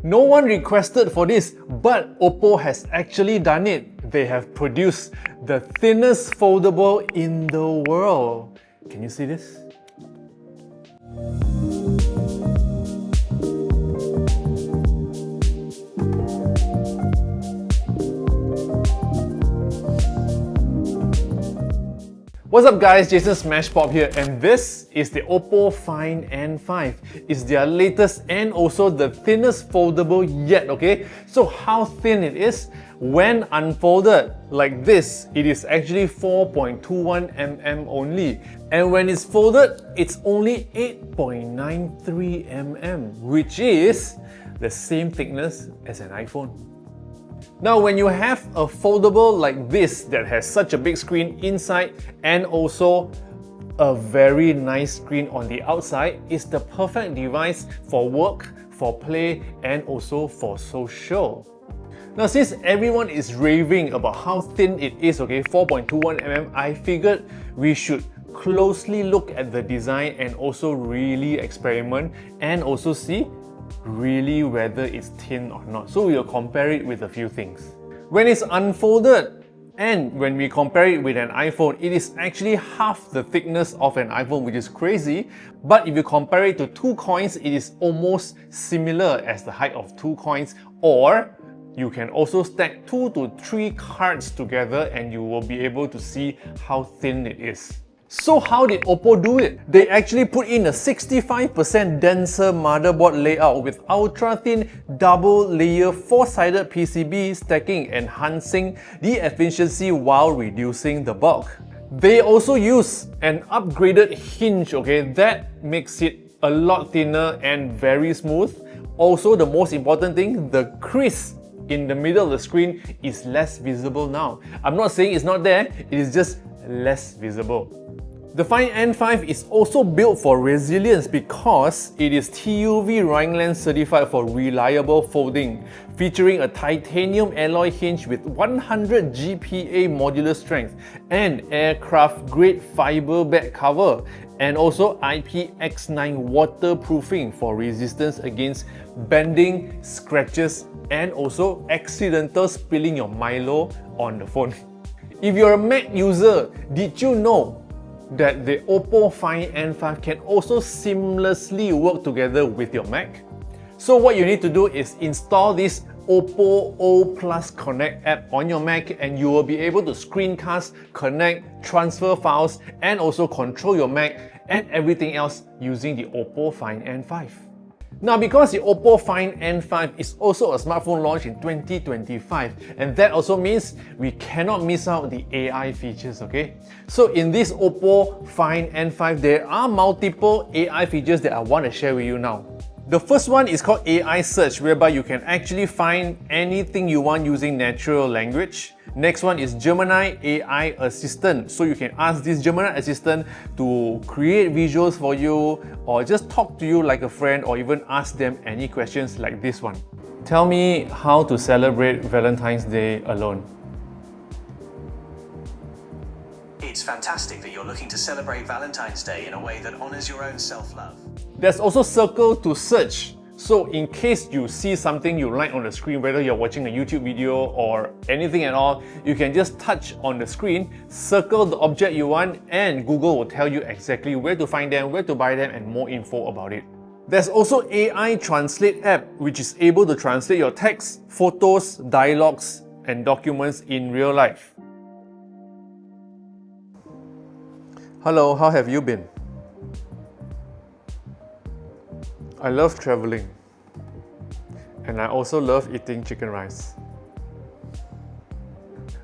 No one requested for this, but OPPO has actually done it. They have produced the thinnest foldable in the world. Can you see this? What's up guys, Jason Smashpop here, and this is the OPPO Find N5. It's their latest and also the thinnest foldable yet, okay? So how thin it is? When unfolded like this, it is actually 4.21 mm only. And when it's folded, it's only 8.93 mm, which is the same thickness as an iPhone. Now, when you have a foldable like this that has such a big screen inside and also a very nice screen on the outside, it's the perfect device for work, for play, and also for social. Now, since everyone is raving about how thin it is, okay, 4.21 mm, I figured we should closely look at the design and also really experiment and also see really whether it's thin or not. So we'll compare it with a few things. When it's unfolded and when we compare it with an iPhone, it is actually half the thickness of an iPhone, which is crazy. But if you compare it to two coins, it is almost similar as the height of two coins, or you can also stack 2 to 3 cards together and you will be able to see how thin it is. So how did OPPO do it? They actually put in a 65% denser motherboard layout with ultra-thin double-layer 4-sided PCB stacking, enhancing the efficiency while reducing the bulk. They also use an upgraded hinge, okay, that makes it a lot thinner and very smooth. Also, the most important thing, the crease in the middle of the screen is less visible now. I'm not saying it's not there, it is just less visible. The Find N5 is also built for resilience because it is TUV Rhineland certified for reliable folding, featuring a titanium alloy hinge with 100 GPa modular strength and aircraft-grade fiber back cover, and also IPX9 waterproofing for resistance against bending, scratches, and also accidental spilling your Milo on the phone. If you're a Mac user, did you know that the OPPO Find N5 can also seamlessly work together with your Mac? So what you need to do is install this OPPO O+ Connect app on your Mac and you will be able to screencast, connect, transfer files, and also control your Mac and everything else using the OPPO Find N5. Now, because the OPPO Find N5 is also a smartphone launch in 2025, and that also means we cannot miss out the AI features, okay? So in this OPPO Find N5, there are multiple AI features that I want to share with you now. The first one is called AI Search, whereby you can actually find anything you want using natural language. Next one is Gemini AI Assistant. So you can ask this Gemini Assistant to create visuals for you or just talk to you like a friend, or even ask them any questions like this one. Tell me how to celebrate Valentine's Day alone. It's fantastic that you're looking to celebrate Valentine's Day in a way that honors your own self-love. There's also Circle to Search. So in case you see something you like on the screen, whether you're watching a YouTube video or anything at all, you can just touch on the screen, circle the object you want, and Google will tell you exactly where to find them, where to buy them, and more info about it. There's also AI Translate app, which is able to translate your text, photos, dialogues, and documents in real life. Hello, how have you been? I love traveling, and I also love eating chicken rice.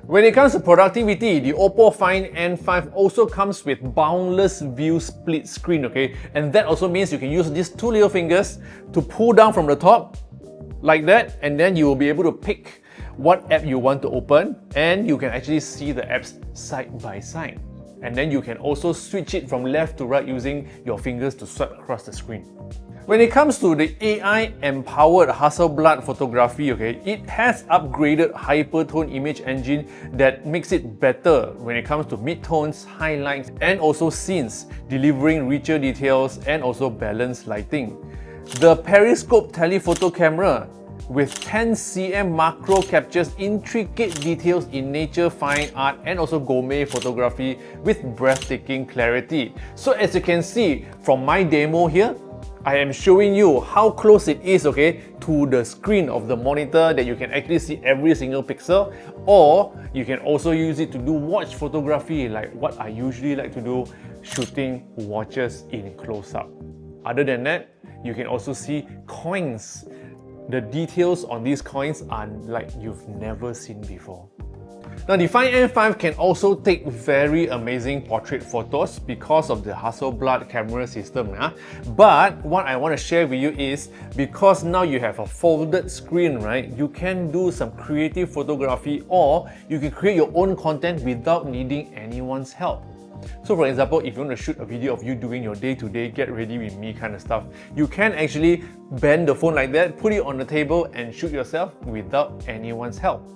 When it comes to productivity, the OPPO Find N5 also comes with boundless view split screen, okay? And that also means you can use these two little fingers to pull down from the top, like that, and then you will be able to pick what app you want to open, and you can actually see the apps side by side. And then you can also switch it from left to right using your fingers to swipe across the screen. When it comes to the AI-empowered Hasselblad photography, okay, it has upgraded Hypertone image engine that makes it better when it comes to midtones, highlights, and also scenes, delivering richer details and also balanced lighting. The periscope telephoto camera with 10cm macro captures intricate details in nature, fine art and also gourmet photography with breathtaking clarity. So as you can see from my demo here, I am showing you how close it is, okay, to the screen of the monitor that you can actually see every single pixel, or you can also use it to do watch photography like what I usually like to do, shooting watches in close-up. Other than that, you can also see coins. The details on these coins are like you've never seen before. Now the Find N5 can also take very amazing portrait photos because of the Hasselblad camera system. But what I want to share with you is, because now you have a folded screen, right? You can do some creative photography, or you can create your own content without needing anyone's help. So for example, if you want to shoot a video of you doing your day-to-day get ready with me kind of stuff, you can actually bend the phone like that, put it on the table and shoot yourself without anyone's help.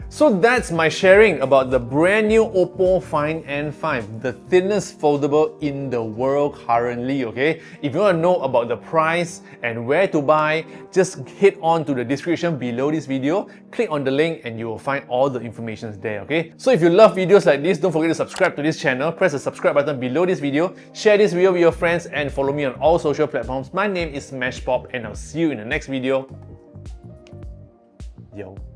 So that's my sharing about the brand new OPPO Find N5, the thinnest foldable in the world currently, okay? If you want to know about the price and where to buy, just head on to the description below this video, click on the link and you will find all the information there, okay? So if you love videos like this, don't forget to subscribe to this channel, press the subscribe button below this video, share this video with your friends and follow me on all social platforms. My name is Smashpop and I'll see you in the next video. Yo.